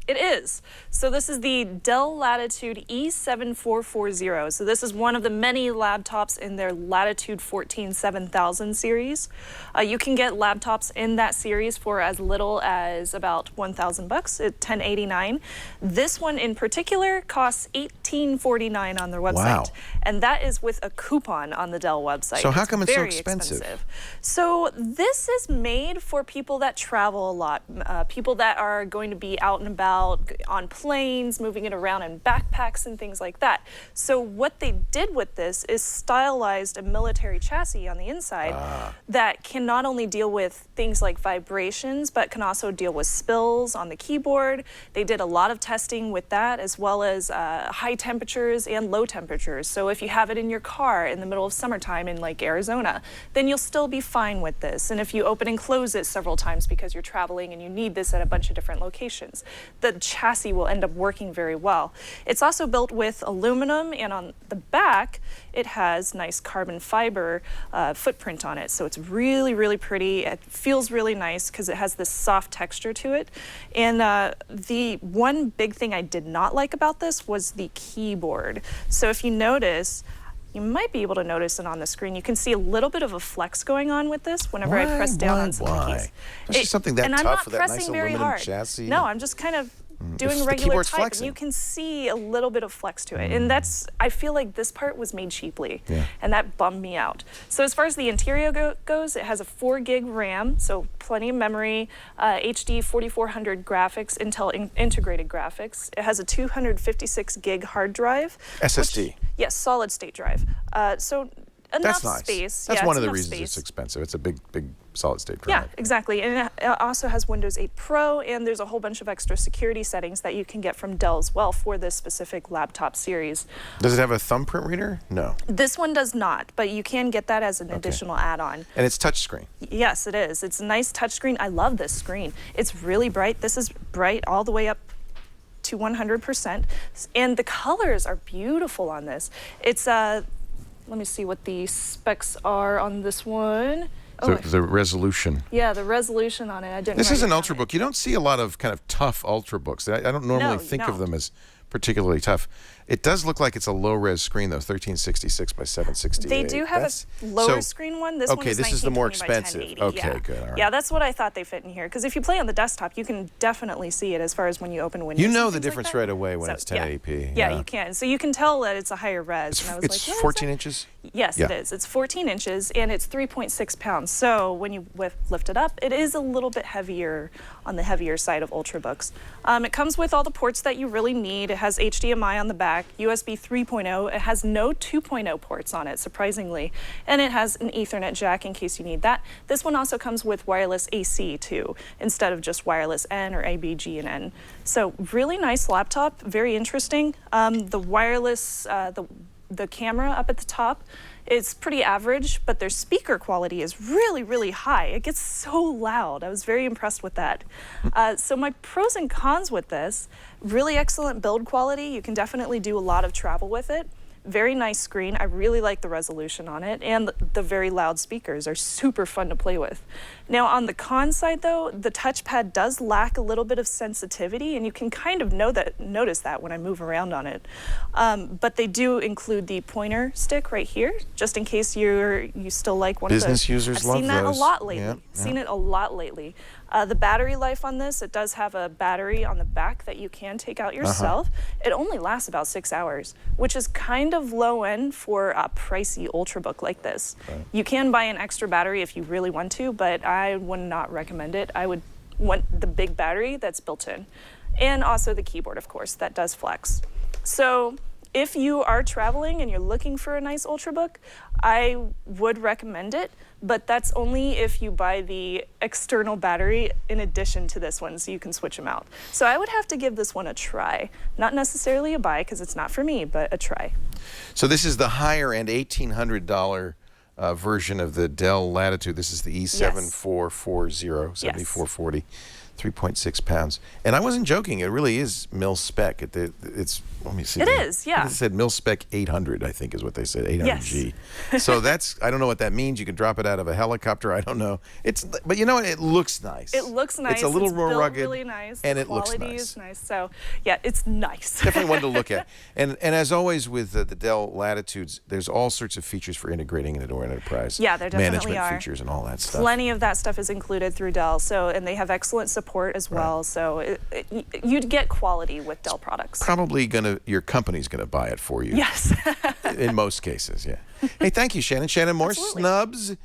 It is. So this is the Dell Latitude E7440. So this is one of the many laptops in their Latitude 14-7000 series. You can get laptops in that series for as little as about $1,000 at $1,089. This one in particular costs $1,849 on their website. Wow. And that is with a coupon on the Dell website. So how come it's so very expensive? So this is made for people that travel a lot, people that are going to be out and about on planes, moving it around in backpacks and things like that. So what they did with this is stylized a military chassis on the inside that can not only deal with things like vibrations, but can also deal with spills on the keyboard. They did a lot of testing with that, as well as high temperatures and low temperatures. So if you have it in your car in the middle of summertime in like Arizona, then you'll still be fine with this. And if you open and close it several times because you're traveling and you need this at a bunch of different locations, the chassis will end up working very well. It's also built with aluminum, and on the back it has nice carbon fiber footprint on it. So it's really, really pretty. It feels really nice because it has this soft texture to it. And the one big thing I did not like about this was the keyboard. So if you notice, you might be able to notice it on the screen. You can see a little bit of a flex going on with this whenever I press down on some of the keys. It's something that tough with that nice very aluminum hard. chassis. No, I'm just kind of doing regular type, and you can see a little bit of flex to it. And that's, I feel like this part was made cheaply, and that bummed me out. So as far as the interior goes, it has a 4 gig RAM, so plenty of memory, HD 4400 graphics, Intel integrated graphics. It has a 256 gig hard drive. SSD. Which, yes, solid state drive. So enough space. That's one of the reasons it's expensive. It's a big solid state drive. Yeah, exactly. And it also has Windows 8 Pro, and there's a whole bunch of extra security settings that you can get from Dell as well for this specific laptop series. Does it have a thumbprint reader? No. This one does not, but you can get that as an additional add-on. And it's touchscreen? Yes, it is. It's a nice touchscreen. I love this screen. It's really bright. This is bright all the way up to 100%. And the colors are beautiful on this. It's, let me see what the specs are on this one. The resolution. Yeah, the resolution on it. I didn't. This is an Ultrabook. You don't see a lot of kind of tough Ultrabooks. I don't normally think of them as particularly tough. It does look like it's a low-res screen, though, 1366 by 768. They do have a lower screen one. This one is this is the more expensive. 1080. Okay, good. All right. Yeah, that's what I thought they fit in here. Because if you play on the desktop, you can definitely see it as far as when you open Windows. You know the difference right away when it's 1080p. Yeah, you can. So you can tell that it's a higher res. And I was it's like, 14 inches? Yes, it is. It's 14 inches, and it's 3.6 pounds. So when you lift it up, it is a little bit heavier, on the heavier side of Ultrabooks. It comes with all the ports that you really need. It has HDMI on the back, USB 3.0. It has no 2.0 ports on it, surprisingly. And it has an Ethernet jack in case you need that. This one also comes with wireless AC, too, instead of just wireless N or ABG and N. So really nice laptop, very interesting. The wireless, the camera up at the top is pretty average, but their speaker quality is really, really high. It gets so loud. I was very impressed with that. So my pros and cons with this, really excellent build quality. You can definitely do a lot of travel with it. Very nice screen. I really like the resolution on it, and the very loud speakers are super fun to play with. Now on the con side though, the touchpad does lack a little bit of sensitivity, and you can kind of notice that when I move around on it. But they do include the pointer stick right here, just in case you still like one of those. Business users love those. I've seen that a lot lately. Yeah, Seen it a lot lately. The battery life on this, it does have a battery on the back that you can take out yourself. It only lasts about 6 hours, which is kind of low end for a pricey Ultrabook like this. You can buy an extra battery if you really want to, but I would not recommend it. I would want the big battery that's built in. And also the keyboard, of course, that does flex. So if you are traveling and you're looking for a nice Ultrabook, I would recommend it, but that's only if you buy the external battery in addition to this one, so you can switch them out. So I would have to give this one a try. Not necessarily a buy, because it's not for me, but a try. So this is the higher end $1,800 version of the Dell Latitude. This is the E7440, 7440. 3.6 pounds. And I wasn't joking. It really is mil-spec. It's, let me see. It is, yeah. It said mil-spec 800, I think is what they said, 800G. Yes. So that's, I don't know what that means. You can drop it out of a helicopter. I don't know. But you know what? It looks nice. It looks nice. It's a little more built rugged. really nice. And the it looks quality nice. is nice. So, yeah, it's nice. Definitely one to look at. And as always with the Dell Latitudes, there's all sorts of features for integrating into our enterprise. Yeah, there definitely management are. features and all that stuff. Plenty of that stuff is included through Dell. So, and they have excellent support as well. So you'd get quality with Dell products. Probably your company's gonna buy it for you. Yes. In most cases, yeah. Hey, thank you, Shannon. Shannon, more Absolutely. snubs